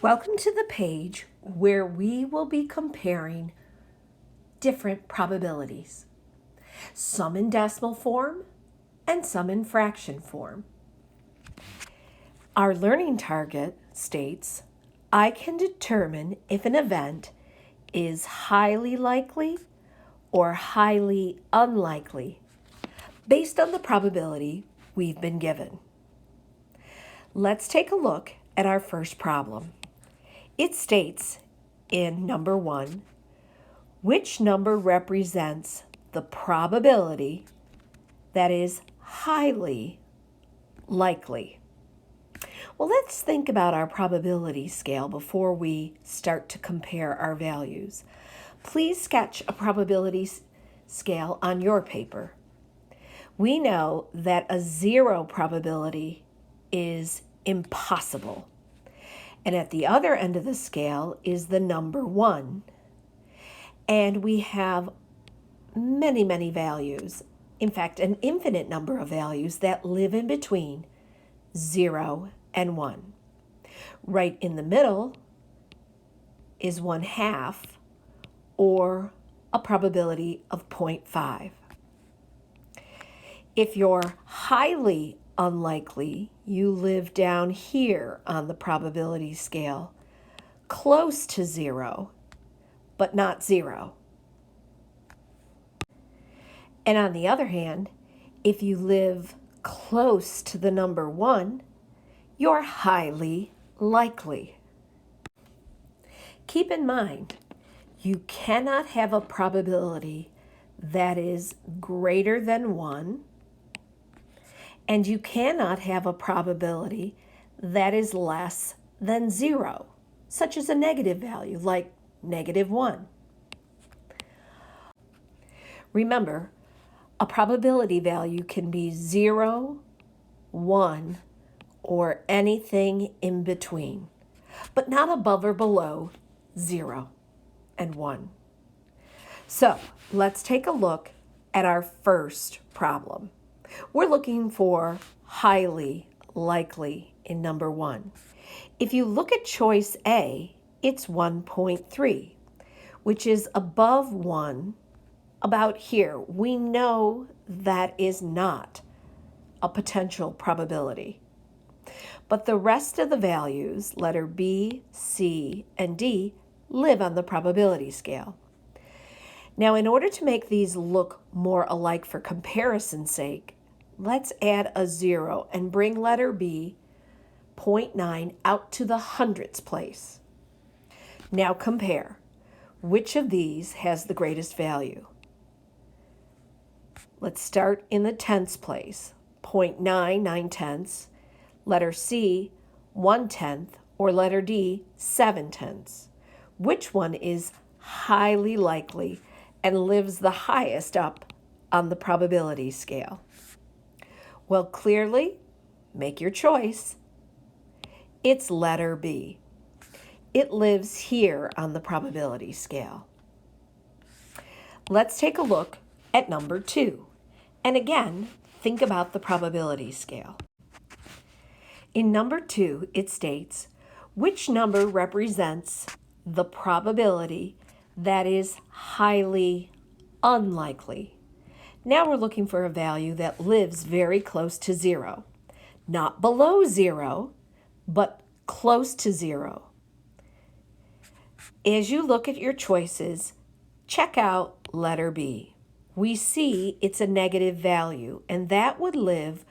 Welcome to the page where we will be comparing different probabilities, some in decimal form and some in fraction form. Our learning target states, I can determine if an event is highly likely or highly unlikely based on the probability we've been given. Let's take a look at our first problem. It states in number 1, which number represents the probability that is highly likely? Well, let's think about our probability scale before we start to compare our values. Please sketch a probability scale on your paper. We know that a 0 probability is impossible. And at the other end of the scale is the number 1. And we have many, many values. In fact, an infinite number of values that live in between 0 and 1. Right in the middle is 1/2, or a probability of 0.5. If you're highly unlikely, you live down here on the probability scale, close to 0, but not 0. And on the other hand, if you live close to the number 1, you're highly likely. Keep in mind, you cannot have a probability that is greater than 1, and you cannot have a probability that is less than 0, such as a negative value like -1. Remember, a probability value can be 0, 1, or anything in between, but not above or below 0 and 1. So let's take a look at our first problem. We're looking for highly likely in number 1. If you look at choice A, it's 1.3, which is above 1 about here. We know that is not a potential probability. But the rest of the values, letter B, C, and D, live on the probability scale. Now, in order to make these look more alike for comparison's sake, let's add a 0 and bring letter B, 0.9, out to the hundredths place. Now compare. Which of these has the greatest value? Let's start in the tenths place. 0.9, 9/10. Letter C, 1/10, or letter D, 7/10. Which one is highly likely and lives the highest up on the probability scale? Well, clearly, make your choice. It's letter B. It lives here on the probability scale. Let's take a look at number 2. And again, think about the probability scale. In number 2, it states, which number represents the probability that is highly unlikely? Now we're looking for a value that lives very close to 0. Not below 0, but close to 0. As you look at your choices, check out letter B. We see it's a negative value, and that would live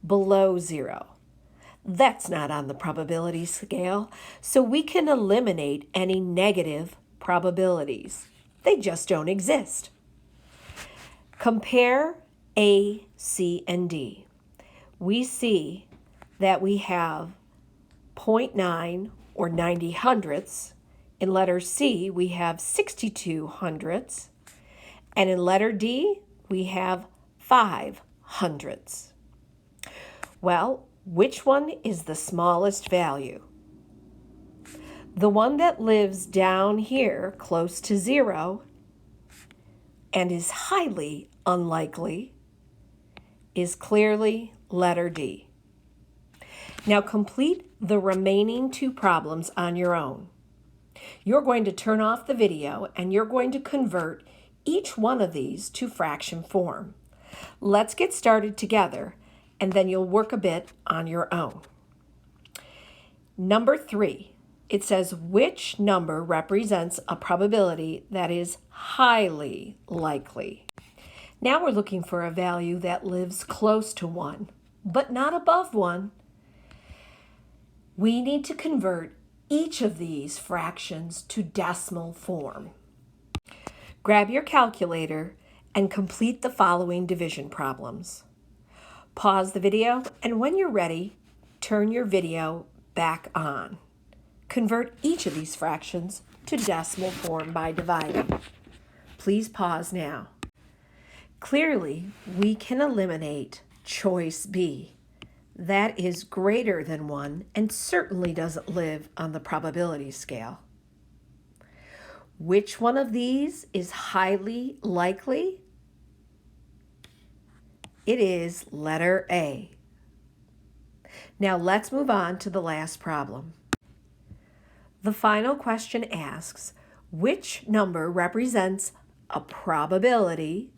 below 0. That's not on the probability scale, so we can eliminate any negative probabilities. They just don't exist. Compare A, C, and D. We see that we have 0.9 or 90 hundredths. In letter C, we have 62 hundredths. And in letter D, we have 5 hundredths. Well, which one is the smallest value? The one that lives down here close to 0 and is highly unlikely is clearly letter D. Now complete the remaining 2 problems on your own. You're going to turn off the video and you're going to convert each one of these to fraction form. Let's get started together and then you'll work a bit on your own. Number 3, it says which number represents a probability that is highly likely. Now we're looking for a value that lives close to 1, but not above 1. We need to convert each of these fractions to decimal form. Grab your calculator and complete the following division problems. Pause the video, and when you're ready, turn your video back on. Convert each of these fractions to decimal form by dividing. Please pause now. Clearly, we can eliminate choice B. That is greater than 1 and certainly doesn't live on the probability scale. Which one of these is highly likely? It is letter A. Now let's move on to the last problem. The final question asks, which number represents a probability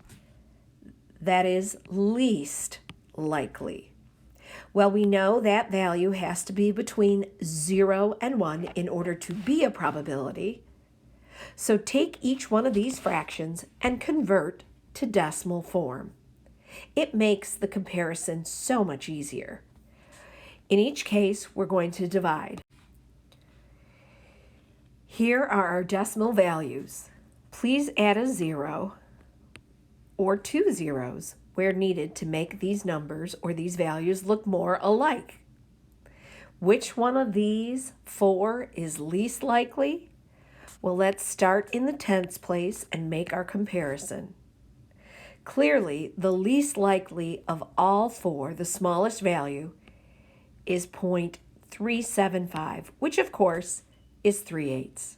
that is least likely? Well, we know that value has to be between 0 and 1 in order to be a probability. So take each one of these fractions and convert to decimal form. It makes the comparison so much easier. In each case, we're going to divide. Here are our decimal values. Please add a 0 or 2 zeros where needed to make these numbers or these values look more alike. Which one of these 4 is least likely? Well, let's start in the tens place and make our comparison. Clearly, the least likely of all 4, the smallest value, is 0.375, which of course is 3/8.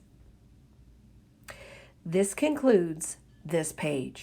This concludes this page.